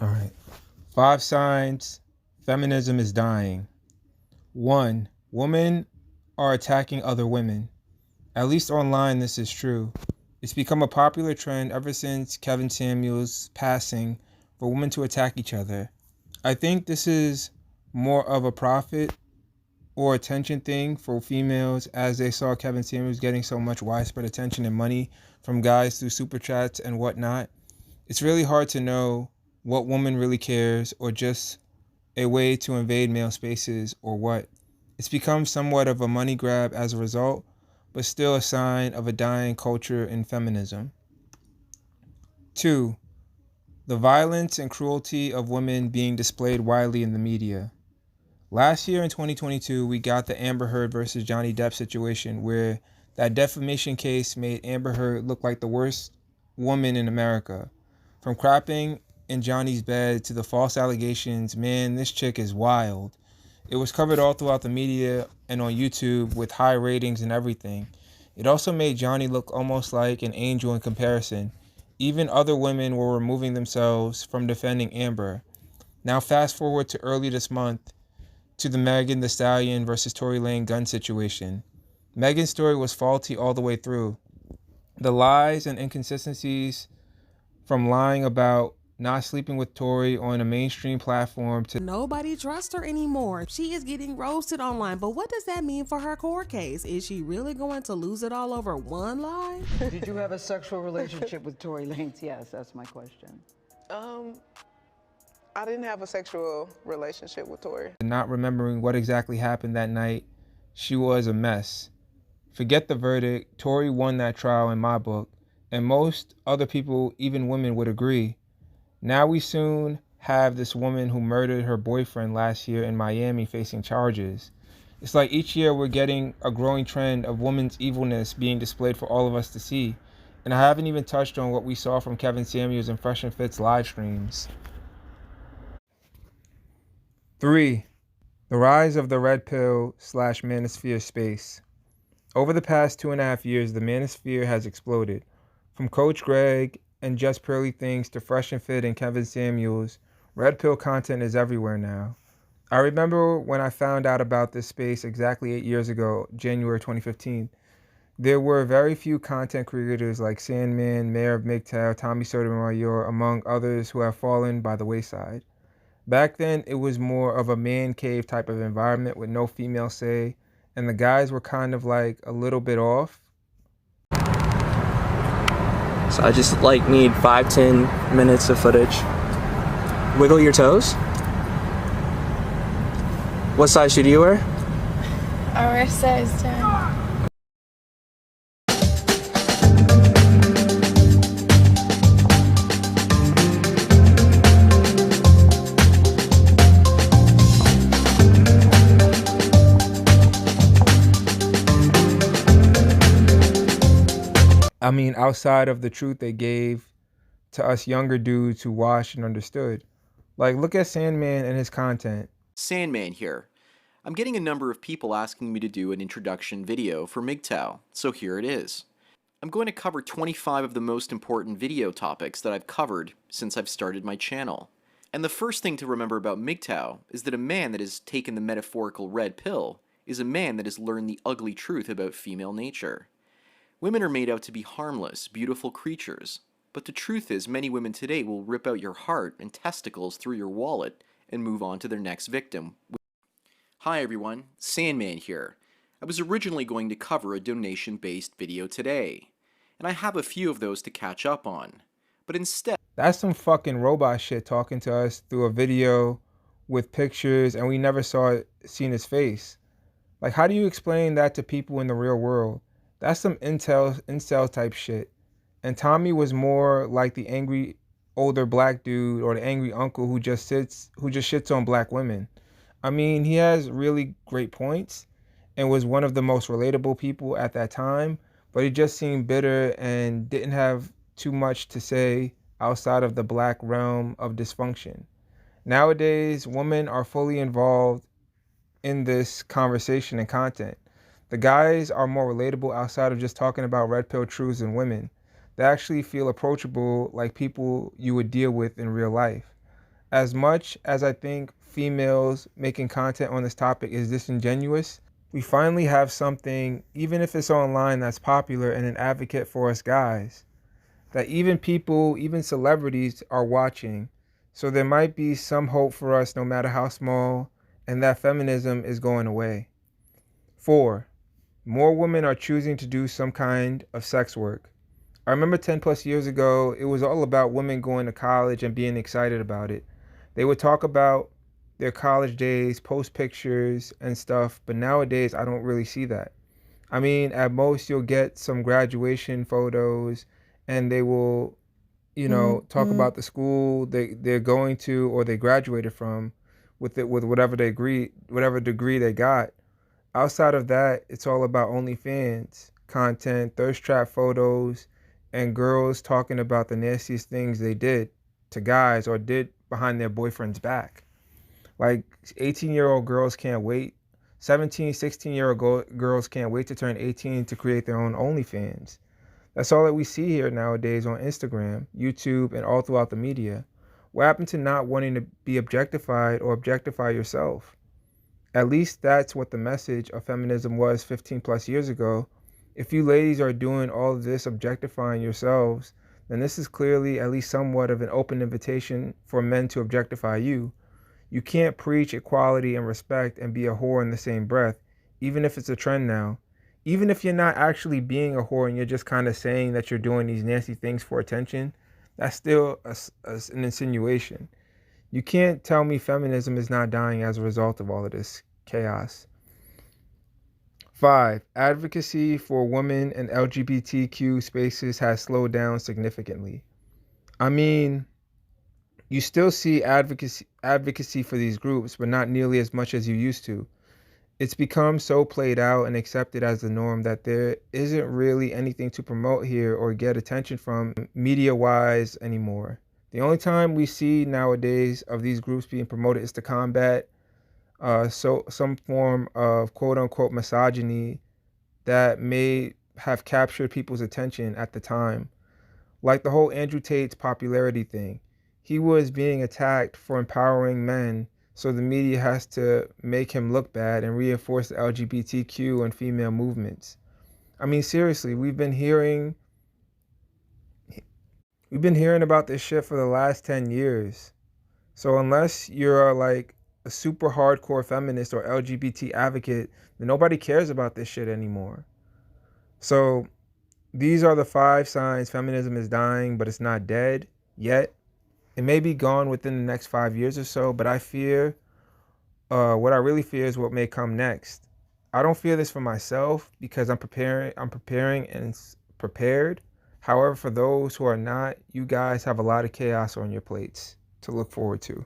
All right. 5 signs feminism is dying. 1. Women are attacking other women. At least online, this is true. It's become a popular trend ever since Kevin Samuels' passing for women to attack each other. I think this is more of a profit or attention thing for females as they saw Kevin Samuels getting so much widespread attention and money from guys through super chats and whatnot. It's really hard to know what woman really cares or just a way to invade male spaces or what. It's become somewhat of a money grab as a result, but still a sign of a dying culture in feminism. 2. The violence and cruelty of women being displayed widely in the media. Last year in 2022, we got the Amber Heard versus Johnny Depp situation where that defamation case made Amber Heard look like the worst woman in America. From crapping in Johnny's bed to the false allegations, man, this chick is wild. It was covered all throughout the media and on YouTube with high ratings and everything. It also made Johnny look almost like an angel in comparison. Even other women were removing themselves from defending Amber. Now fast forward to early this month to the Megan Thee Stallion versus Tory Lane gun situation. Megan's story was faulty all the way through. The lies and inconsistencies from lying about not sleeping with Tory on a mainstream platform to nobody trusts her anymore. She is getting roasted online, but what does that mean for her court case? Is she really going to lose it all over one lie? Did you have a sexual relationship with Tory Lanez? Yes, that's my question. I didn't have a sexual relationship with Tory. not remembering what exactly happened that night, she was a mess. Forget the verdict, Tory won that trial in my book, and most other people, even women, would agree. Now we soon have this woman who murdered her boyfriend last year in Miami facing charges. It's like each year we're getting a growing trend of women's evilness being displayed for all of us to see. And I haven't even touched on what we saw from Kevin Samuels and Fresh and Fit's live streams. 3. The rise of the red pill / manosphere space. Over the past 2.5 years, the manosphere has exploded. From Coach Greg and Just Pearly Things to Fresh and Fit and Kevin Samuels, red pill content is everywhere now. I remember when I found out about this space exactly 8 years ago, January 2015. There were very few content creators like Sandman, Mayor of MGTOW, Tommy Sotomayor, among others who have fallen by the wayside. Back then, it was more of a man cave type of environment with no female say, and the guys were kind of like a little bit off. So I just need 5-10 minutes of footage. Wiggle your toes. What size shoe do you wear? I wear size 10. I mean, outside of the truth they gave to us younger dudes who watched and understood. Like, look at Sandman and his content. Sandman here. I'm getting a number of people asking me to do an introduction video for MGTOW, so here it is. I'm going to cover 25 of the most important video topics that I've covered since I've started my channel. And the first thing to remember about MGTOW is that a man that has taken the metaphorical red pill is a man that has learned the ugly truth about female nature. Women are made out to be harmless, beautiful creatures, but the truth is many women today will rip out your heart and testicles through your wallet and move on to their next victim. Hi everyone, Sandman here. I was originally going to cover a donation-based video today, and I have a few of those to catch up on, but instead... That's some fucking robot shit talking to us through a video with pictures and we never seen his face. Like, how do you explain that to people in the real world? That's some incel type shit. And Tommy was more like the angry older black dude or the angry uncle who just shits on black women. I mean, he has really great points and was one of the most relatable people at that time, but he just seemed bitter and didn't have too much to say outside of the black realm of dysfunction. Nowadays, women are fully involved in this conversation and content. The guys are more relatable outside of just talking about red pill truths and women. They actually feel approachable like people you would deal with in real life. As much as I think females making content on this topic is disingenuous, we finally have something, even if it's online, that's popular and an advocate for us guys. That even people, even celebrities are watching. So there might be some hope for us no matter how small, and that feminism is going away. 4. More women are choosing to do some kind of sex work. I remember 10 plus years ago, it was all about women going to college and being excited about it. They would talk about their college days, post pictures and stuff, but nowadays I don't really see that. I mean, at most you'll get some graduation photos and they will, talk about the school they're going to or they graduated from with whatever degree they got. Outside of that, it's all about OnlyFans content, thirst trap photos, and girls talking about the nastiest things they did to guys or did behind their boyfriend's back. Like 18-year-old girls can't wait. 17, 16-year-old girls can't wait to turn 18 to create their own OnlyFans. That's all that we see here nowadays on Instagram, YouTube, and all throughout the media. What happened to not wanting to be objectified or objectify yourself? At least that's what the message of feminism was 15 plus years ago. If you ladies are doing all of this objectifying yourselves, then this is clearly at least somewhat of an open invitation for men to objectify you. You can't preach equality and respect and be a whore in the same breath, even if it's a trend now. Even if you're not actually being a whore and you're just kind of saying that you're doing these nasty things for attention, that's still an insinuation. You can't tell me feminism is not dying as a result of all of this chaos. 5. Advocacy for women and LGBTQ spaces has slowed down significantly. I mean, you still see advocacy for these groups, but not nearly as much as you used to. It's become so played out and accepted as the norm that there isn't really anything to promote here or get attention from media-wise anymore. The only time we see nowadays of these groups being promoted is to combat some form of quote-unquote misogyny that may have captured people's attention at the time. Like the whole Andrew Tate's popularity thing. He was being attacked for empowering men, so the media has to make him look bad and reinforce the LGBTQ and female movements. I mean, seriously, we've been hearing about this shit for the last 10 years. So unless you're like a super hardcore feminist or LGBT advocate, then nobody cares about this shit anymore. So these are the 5 signs feminism is dying, but it's not dead yet. It may be gone within the next 5 years or so, but I fear, what I really fear is what may come next. I don't fear this for myself because I'm preparing and prepared. However, for those who are not, you guys have a lot of chaos on your plates to look forward to.